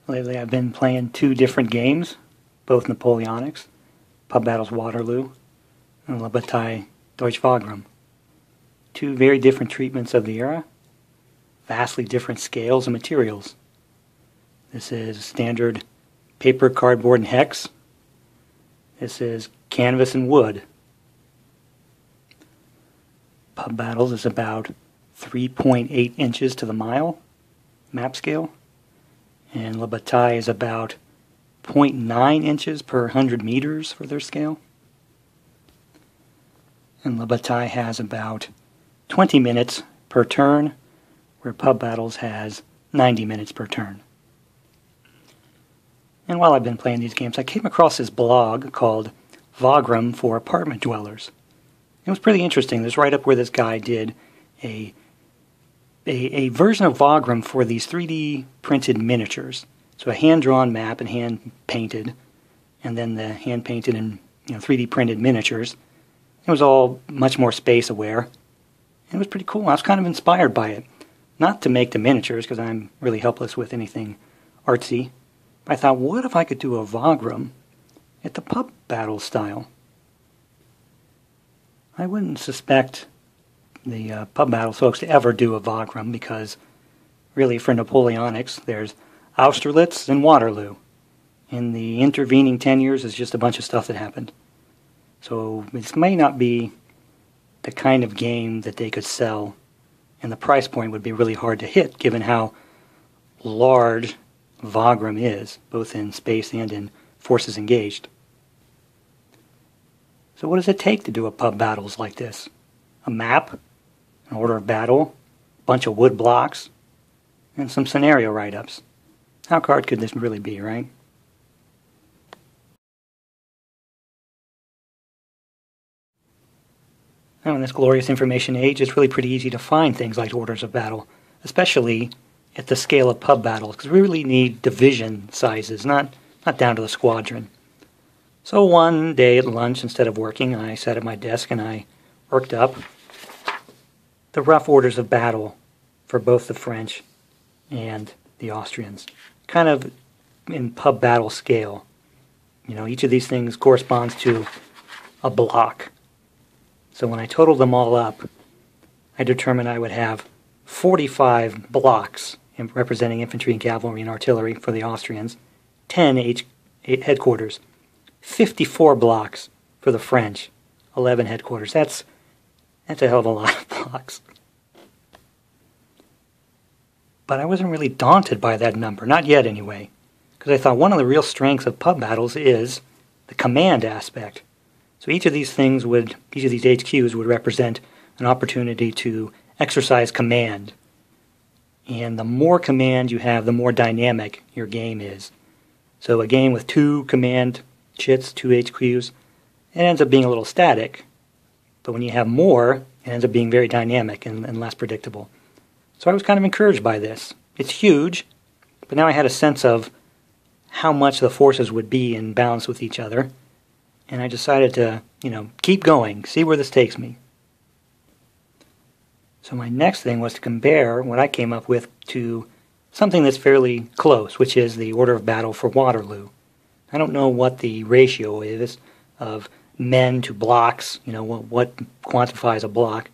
Lately I've been playing two different games, both Napoleonics, Pub Battles Waterloo, and La Bataille Deutsch Wagram. Two very different treatments of the era, vastly different scales and materials. This is standard paper, cardboard, and hex. This is canvas and wood. Pub Battles is about 3.8 inches to the mile, map scale, and La Bataille is about 0.9 inches per 100 meters for their scale. And La Bataille has about 20 minutes per turn, where Pub Battles has 90 minutes per turn. And while I've been playing these games, I came across this blog called Wagram for Apartment Dwellers. It was pretty interesting. This write-up where this guy did a version of Wagram for these 3D printed miniatures. So a hand-drawn map and hand-painted, and then the hand-painted and 3D printed miniatures. It was all much more space-aware. It was pretty cool. I was kind of inspired by it. Not to make the miniatures, because I'm really helpless with anything artsy. But I thought, what if I could do a Wagram at the Pub Battle style? I wouldn't suspect the Pub Battle folks to ever do a Wagram, because really for Napoleonics there's Austerlitz and Waterloo. In the intervening 10 years is just a bunch of stuff that happened. So this may not be the kind of game that they could sell, and the price point would be really hard to hit given how large Wagram is, both in space and in forces engaged. So what does it take to do a Pub Battles like this? A map, an order of battle, a bunch of wood blocks, and some scenario write-ups. How hard could this really be, right? Now, in this glorious information age, it's really pretty easy to find things like orders of battle, especially at the scale of Pub Battles, because we really need division sizes, not down to the squadron. So one day at lunch, instead of working, I sat at my desk and I worked up the rough orders of battle for both the French and the Austrians, kind of in Pub Battle scale. Each of these things corresponds to a block. So when I totaled them all up, I determined I would have 45 blocks representing infantry and cavalry and artillery for the Austrians, 10 headquarters, 54 blocks for the French, 11 headquarters. That's a hell of a lot of blocks. But I wasn't really daunted by that number, not yet anyway, because I thought one of the real strengths of Pub Battles is the command aspect. So each of these HQs would represent an opportunity to exercise command. And the more command you have, the more dynamic your game is. So a game with two command chits, two HQs, it ends up being a little static. But when you have more, it ends up being very dynamic and less predictable. So I was kind of encouraged by this. It's huge, but now I had a sense of how much the forces would be in balance with each other. And I decided to, keep going, see where this takes me. So my next thing was to compare what I came up with to something that's fairly close, which is the order of battle for Waterloo. I don't know what the ratio is of men to blocks, what quantifies a block,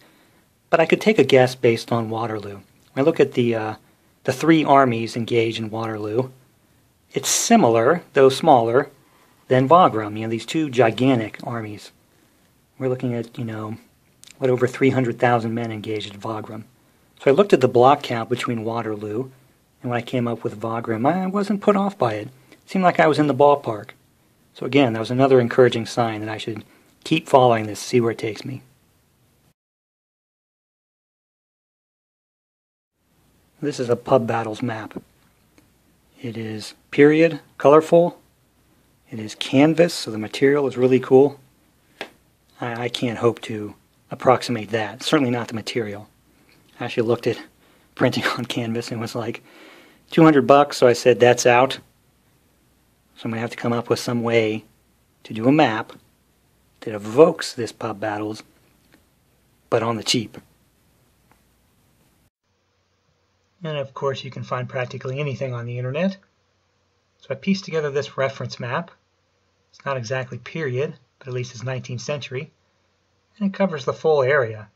but I could take a guess based on Waterloo. When I look at the three armies engaged in Waterloo, it's similar, though smaller, than Wagram, these two gigantic armies. We're looking at, over 300,000 men engaged in Wagram. So I looked at the block count between Waterloo, and when I came up with Wagram, I wasn't put off by it. It seemed like I was in the ballpark. So again, that was another encouraging sign that I should keep following this, see where it takes me. This is a Pub Battles map. It is period, colorful. It is canvas, so the material is really cool. I can't hope to approximate that. Certainly not the material. I actually looked at printing on canvas and was like, $200, so I said that's out. So I'm going to have to come up with some way to do a map that evokes this Pub Battles, but on the cheap. And of course you can find practically anything on the internet. So I pieced together this reference map. It's not exactly period, but at least it's 19th century, and it covers the full area,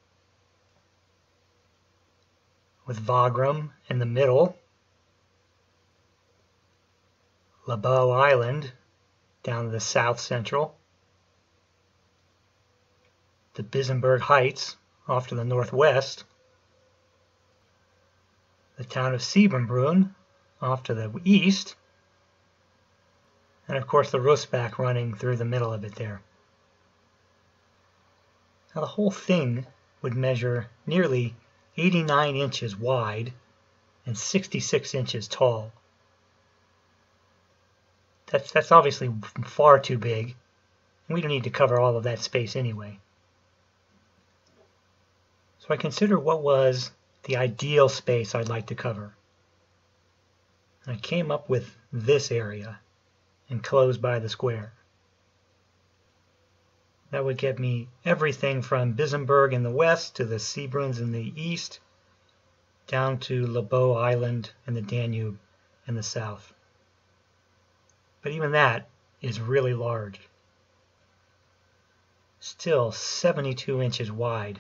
with Wagram in the middle, Lebeau Island down to the south central, the Bisenberg Heights off to the northwest, the town of Siebenbrunn off to the east, and of course the Rosbach running through the middle of it there. Now the whole thing would measure nearly 89 inches wide and 66 inches tall. That's obviously far too big, and we don't need to cover all of that space anyway. So I considered what was the ideal space I'd like to cover. And I came up with this area, enclosed by the square. That would get me everything from Bisenberg in the west to the Siebrunns in the east, down to Lebeau Island and the Danube in the south. But even that is really large. Still 72 inches wide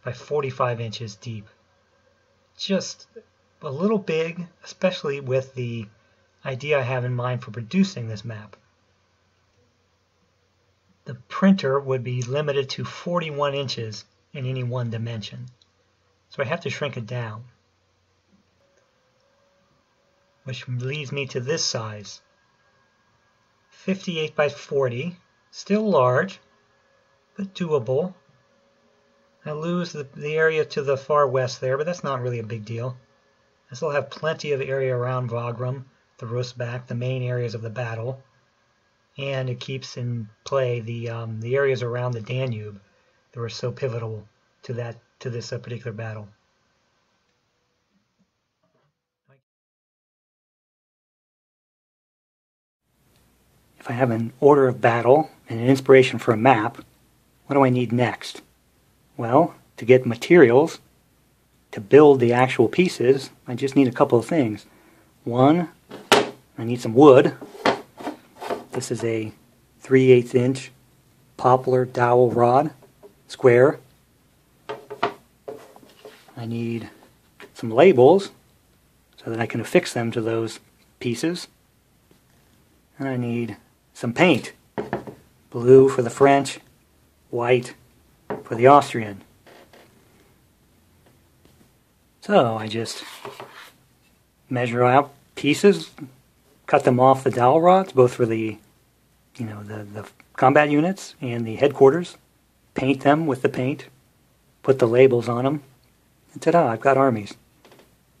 by 45 inches deep. Just a little big, especially with the idea I have in mind for producing this map. The printer would be limited to 41 inches in any one dimension, so I have to shrink it down, which leads me to this size, 58 by 40, still large, but doable. I lose the area to the far west there, but that's not really a big deal. I still have plenty of area around Wagram, the Rosbach, the main areas of the battle, and it keeps in play the areas around the Danube that were so pivotal to this particular battle. If I have an order of battle and an inspiration for a map, what do I need next? Well, to get materials to build the actual pieces, I just need a couple of things. One, I need some wood. This is a 3/8 inch poplar dowel rod, square. I need some labels so that I can affix them to those pieces. And I need some paint. Blue for the French, white for the Austrian. So I just measure out pieces, cut them off the dowel rods, both for the the combat units and the headquarters, paint them with the paint, put the labels on them, and ta-da, I've got armies.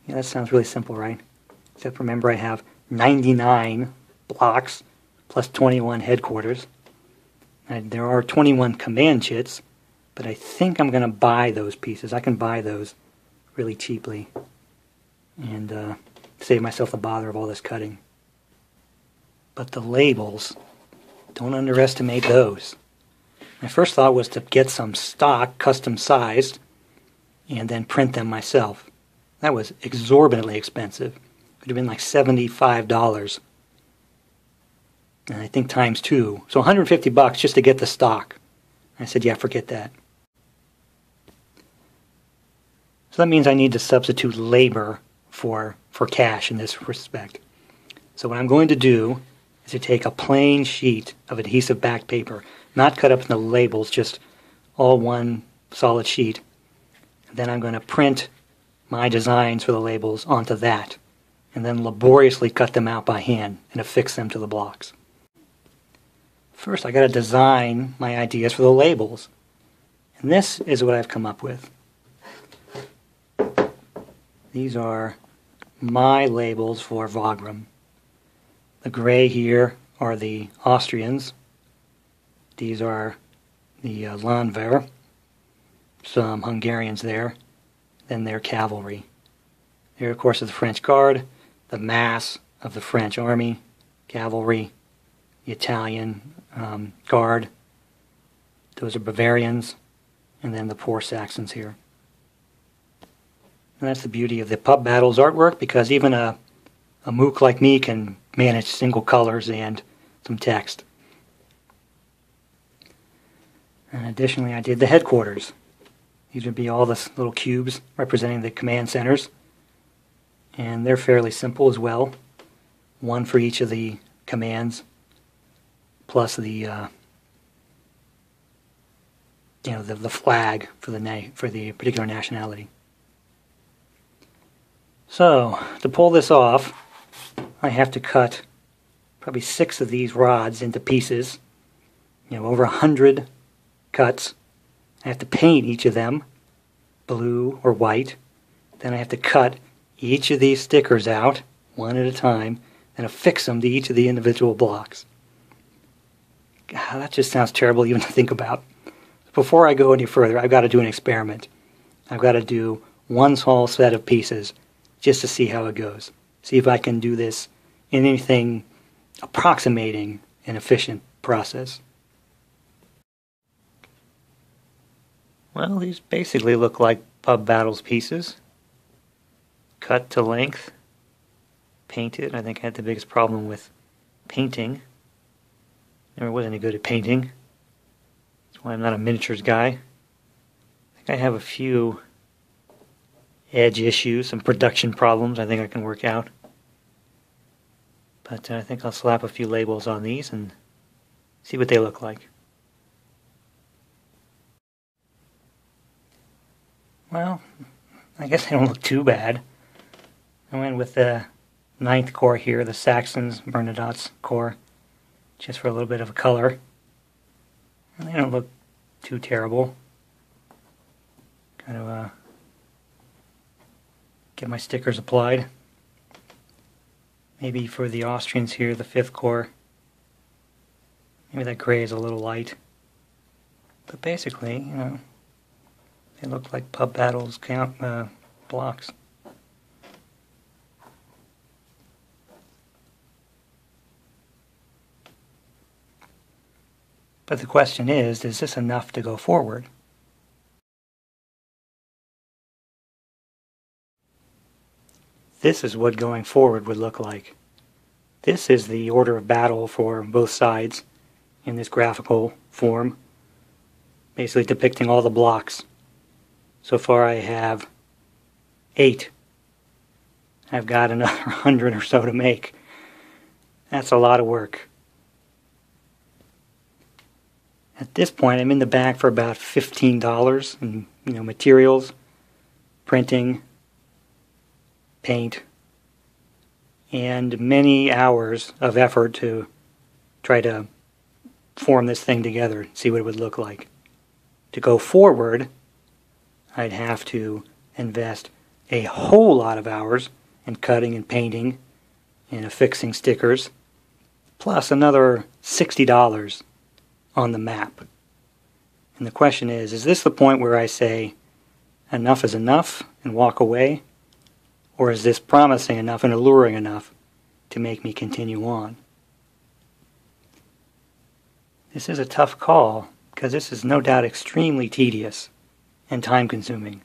Yeah, that sounds really simple, right? Except remember I have 99 blocks plus 21 headquarters. And there are 21 command chits, but I think I'm going to buy those pieces. I can buy those really cheaply and save myself the bother of all this cutting. But the labels, don't underestimate those. My first thought was to get some stock, custom sized, and then print them myself. That was exorbitantly expensive. It would have been like $75. And I think times two. So $150 just to get the stock. I said, yeah, forget that. So that means I need to substitute labor for cash in this respect. So what I'm going to do is to take a plain sheet of adhesive backed paper, not cut up into labels, just all one solid sheet. And then I'm going to print my designs for the labels onto that, and then laboriously cut them out by hand and affix them to the blocks. First, I got to design my ideas for the labels. And this is what I've come up with. These are my labels for Wagram. The gray here are the Austrians. These are the Landwehr. Some Hungarians there. Then their cavalry. There, of course, is the French Guard, the mass of the French army, cavalry, the Italian Guard. Those are Bavarians, and then the poor Saxons here. And that's the beauty of the pub battles artwork, because even a mook like me can manage single colors and some text. And additionally, I did the headquarters. These would be all the little cubes representing the command centers. And they're fairly simple as well. One for each of the commands, plus the the flag for the particular nationality. So to pull this off, I have to cut probably 6 of these rods into pieces. Over 100 cuts. I have to paint each of them blue or white. Then I have to cut each of these stickers out one at a time and affix them to each of the individual blocks. God, that just sounds terrible even to think about. Before I go any further, I've got to do an experiment. I've got to do one small set of pieces just to see how it goes. See if I can do this in anything approximating an efficient process. Well, these basically look like Pub Battles pieces. Cut to length. Painted. I think I had the biggest problem with painting. Never was any good at painting. That's why I'm not a miniatures guy. I think I have a few edge issues, some production problems I think I can work out. But I think I'll slap a few labels on these and see what they look like. Well, I guess they don't look too bad. I went with the 9th Corps here, the Saxons Bernadotte Corps, just for a little bit of a color. And they don't look too terrible. Gotta get my stickers applied. Maybe for the Austrians here, the 5th Corps, maybe that gray is a little light. But basically, they look like Pub Battles blocks. But the question is this enough to go forward? This is what going forward would look like. This is the order of battle for both sides in this graphical form, basically depicting all the blocks. So far I have 8. I've got another 100 or so to make. That's a lot of work. At this point, I'm in the bag for about $15 in materials, printing, paint, and many hours of effort to try to form this thing together and see what it would look like. To go forward, I'd have to invest a whole lot of hours in cutting and painting and affixing stickers, plus another $60 on the map. And the question is this the point where I say enough is enough and walk away? Or is this promising enough and alluring enough to make me continue on? This is a tough call because this is no doubt extremely tedious and time-consuming.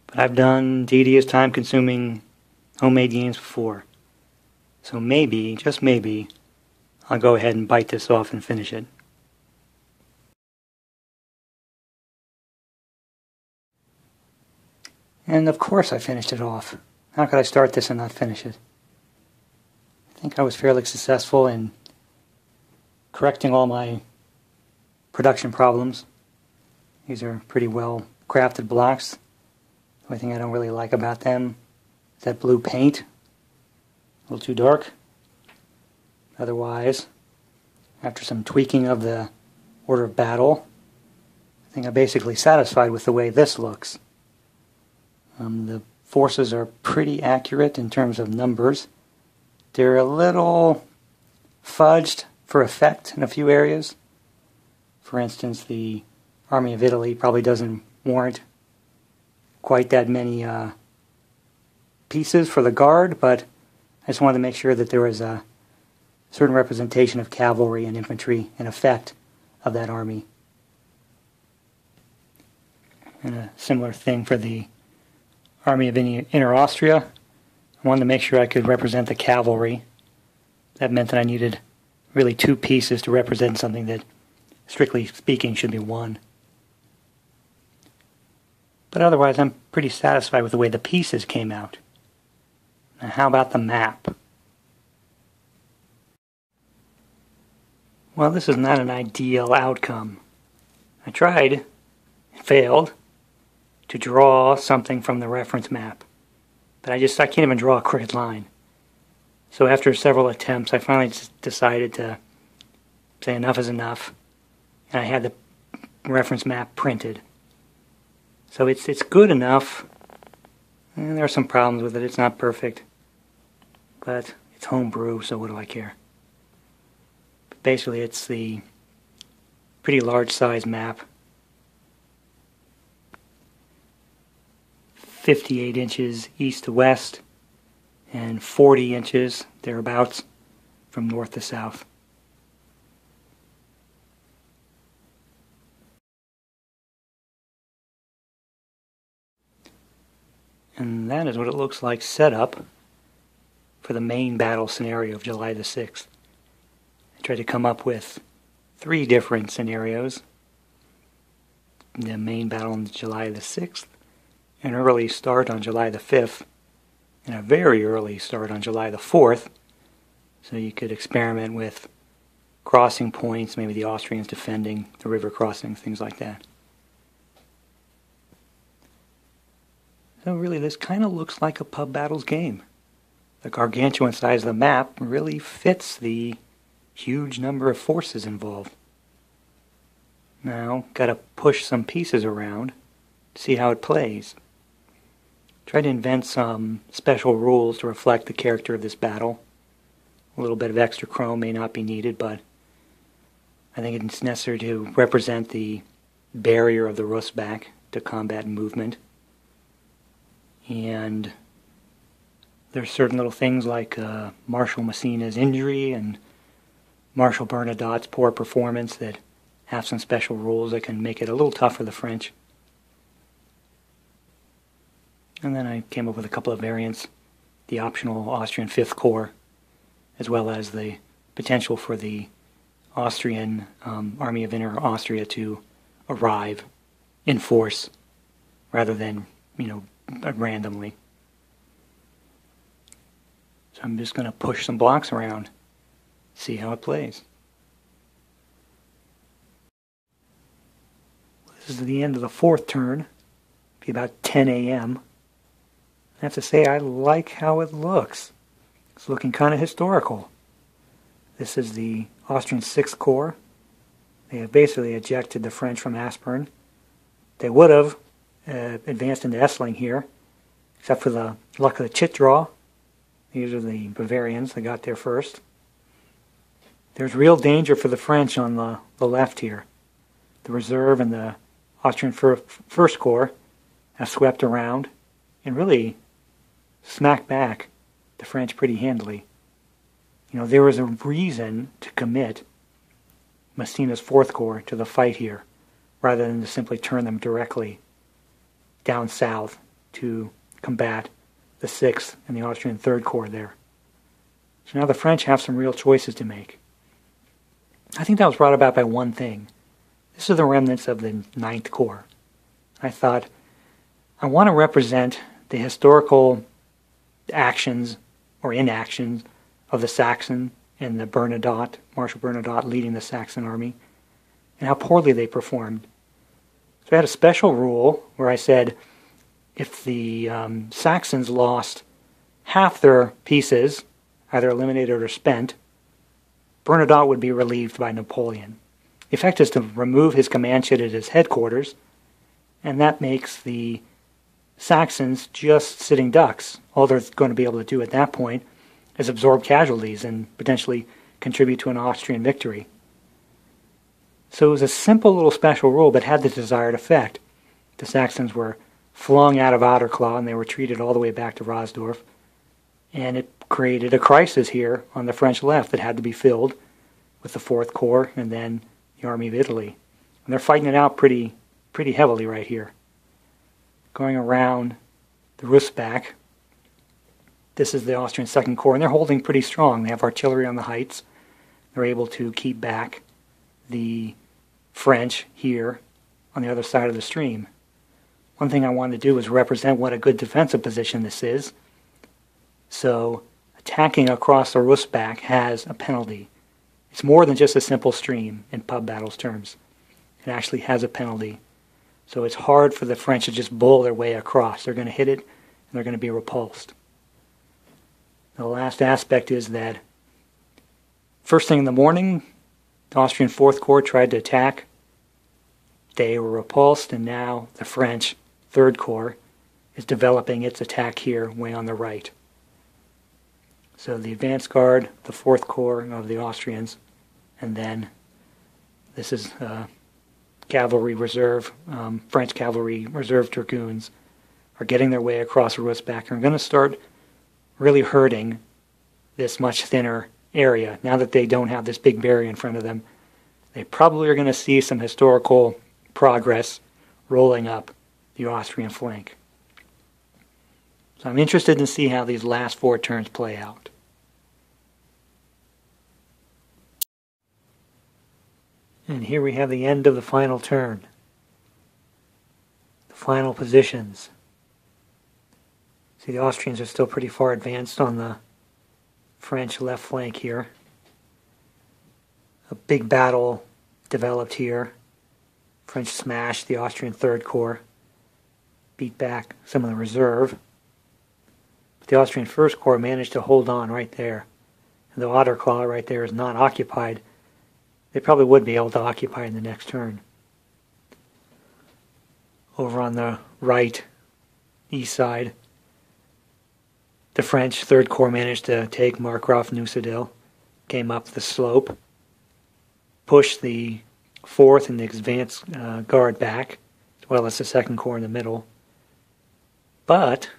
But I've done tedious, time-consuming homemade games before. So maybe, just maybe, I'll go ahead and bite this off and finish it. And of course I finished it off. How could I start this and not finish it? I think I was fairly successful in correcting all my production problems. These are pretty well crafted blocks. The only thing I don't really like about them is that blue paint. A little too dark. Otherwise, after some tweaking of the order of battle, I think I'm basically satisfied with the way this looks. The forces are pretty accurate in terms of numbers. They're a little fudged for effect in a few areas. For instance, the Army of Italy probably doesn't warrant quite that many pieces for the Guard, but I just wanted to make sure that there was a certain representation of cavalry and infantry in effect of that army. And a similar thing for the Army of Inner Austria. I wanted to make sure I could represent the cavalry that meant that I needed really two pieces to represent something that, strictly speaking, should be one. But otherwise, I'm pretty satisfied with the way the pieces came out. Now, how about the map? Well, this is not an ideal outcome. I tried, failed, to draw something from the reference map. But I can't even draw a crooked line. So after several attempts, I finally just decided to say enough is enough. And I had the reference map printed. So it's good enough. And there are some problems with it. It's not perfect. But it's homebrew, so what do I care? But basically, it's the pretty large size map. 58 inches east to west, and 40 inches, thereabouts, from north to south. And that is what it looks like set up for the main battle scenario of July the 6th. I tried to come up with 3 different scenarios. The main battle on July the 6th, an early start on July the 5th, and a very early start on July the 4th, so you could experiment with crossing points, maybe the Austrians defending the river crossings, things like that. So really, this kind of looks like a pub battles game. The gargantuan size of the map really fits the huge number of forces involved. Now, got to push some pieces around to see how it plays. Try to invent some special rules to reflect the character of this battle. A little bit of extra chrome may not be needed, but I think it's necessary to represent the barrier of the Rustback to combat movement. And there's certain little things like Marshal Messina's injury and Marshal Bernadotte's poor performance that have some special rules that can make it a little tough for the French. And then I came up with a couple of variants, the optional Austrian Fifth Corps, as well as the potential for the Austrian Army of Inner Austria to arrive in force rather than, randomly. So I'm just going to push some blocks around, see how it plays. This is the end of the 4th turn, be about 10 a.m. I have to say, I like how it looks. It's looking kind of historical. This is the Austrian 6th Corps. They have basically ejected the French from Aspern. They would have advanced into Essling here, except for the luck of the chit draw. These are the Bavarians that got there first. There's real danger for the French on the left here. The reserve and the Austrian First Corps have swept around and really smacked back the French pretty handily. There was a reason to commit Messina's 4th Corps to the fight here, rather than to simply turn them directly down south to combat the 6th and the Austrian 3rd Corps there. So now the French have some real choices to make. I think that was brought about by one thing. This is the remnants of the 9th Corps. I thought, I want to represent the historical actions or inactions of the Saxon and the Bernadotte, Marshal Bernadotte leading the Saxon army, and how poorly they performed. So I had a special rule where I said, if the Saxons lost half their pieces, either eliminated or spent, Bernadotte would be relieved by Napoleon. The effect is to remove his command ship at his headquarters, and that makes the Saxons just sitting ducks. All they're going to be able to do at that point is absorb casualties and potentially contribute to an Austrian victory. So it was a simple little special rule, but had the desired effect. The Saxons were flung out of Otterclaw, and they were treated all the way back to Rosdorf, and it created a crisis here on the French left that had to be filled with the 4th Corps and then the Army of Italy. And they're fighting it out pretty heavily right here. Going around the Rustback, This is the Austrian Second Corps, and they're holding pretty strong. They have artillery on the heights. They're able to keep back the French here on the other side of the stream. One thing I wanted to do was represent what a good defensive position this is. So attacking across the Rustbach has a penalty. It's more than just a simple stream in pub battles terms. It actually has a penalty. So it's hard for the French to just bull their way across. They're going to hit it, and they're going to be repulsed. The last aspect is that first thing in the morning, the Austrian Fourth Corps tried to attack. They were repulsed, and now the French Third Corps is developing its attack here way on the right. So the advance guard, the Fourth Corps of the Austrians, and then this is cavalry reserve, French cavalry reserve dragoons are getting their way across the Rustbach and are going to start really hurting this much thinner area. Now that they don't have this big barrier in front of them, they probably are going to see some historical progress rolling up the Austrian flank. So I'm interested to see how these last 4 turns play out. And here we have the end of the final turn. The final positions. See, the Austrians are still pretty far advanced on the French left flank here. A big battle developed here. French smashed the Austrian Third Corps, beat back some of the reserve. But the Austrian First Corps managed to hold on right there. And though Otterclaw right there is not occupied, they probably would be able to occupy in the next turn. Over on the right, east side, the French Third Corps managed to take Markgraf-Neusiedl, came up the slope, pushed the Fourth and the advance guard back, as well as the Second Corps in the middle. But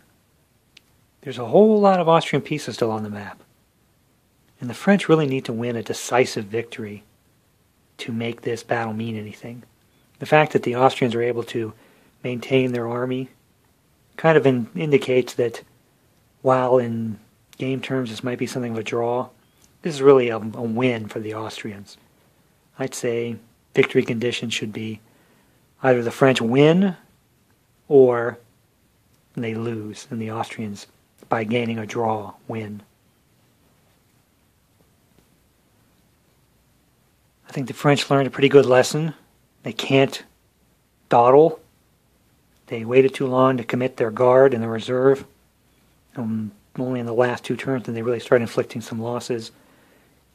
there's a whole lot of Austrian pieces still on the map. And the French really need to win a decisive victory to make this battle mean anything. The fact that the Austrians are able to maintain their army kind of indicates that while in game terms this might be something of a draw, this is really a win for the Austrians. I'd say victory conditions should be either the French win or they lose, and the Austrians, by gaining a draw, win. I think the French learned a pretty good lesson. They can't dawdle. They waited too long to commit their guard and their reserve. Only in the last 2 turns did they really start inflicting some losses,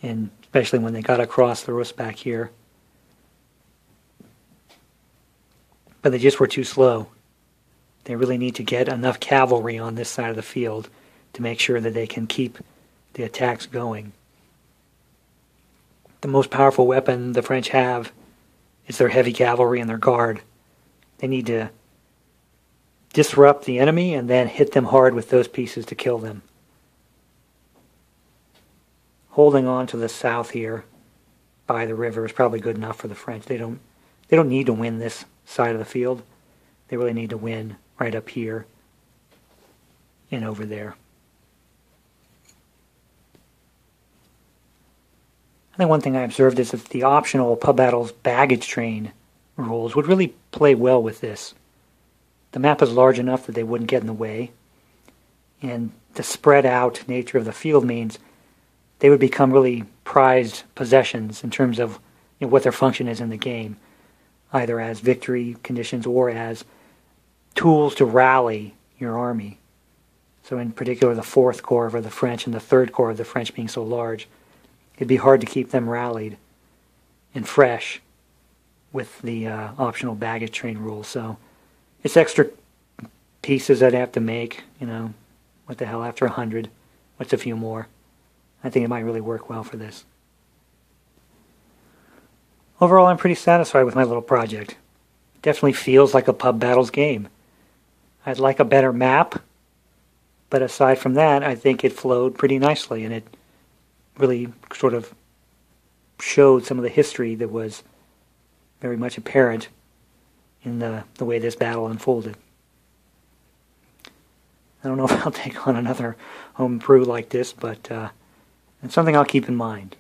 and especially when they got across the Rustbach here. But they just were too slow. They really need to get enough cavalry on this side of the field to make sure that they can keep the attacks going. The most powerful weapon the French have is their heavy cavalry and their guard. They need to disrupt the enemy and then hit them hard with those pieces to kill them. Holding on to the south here by the river is probably good enough for the French. They don't need to win this side of the field. They really need to win right up here and over there. I think one thing I observed is that the optional pub battles baggage train rules would really play well with this. The map is large enough that they wouldn't get in the way, and the spread out nature of the field means they would become really prized possessions in terms of what their function is in the game, either as victory conditions or as tools to rally your army. So in particular the Fourth Corps of the French and the Third Corps of the French being so large, it'd be hard to keep them rallied and fresh with the optional baggage train rule. So it's extra pieces I'd have to make, what the hell, after 100, what's a few more? I think it might really work well for this. Overall, I'm pretty satisfied with my little project. It definitely feels like a pub battles game. I'd like a better map, but aside from that, I think it flowed pretty nicely, and it really sort of showed some of the history that was very much apparent in the way this battle unfolded. I don't know if I'll take on another home brew like this, but it's something I'll keep in mind.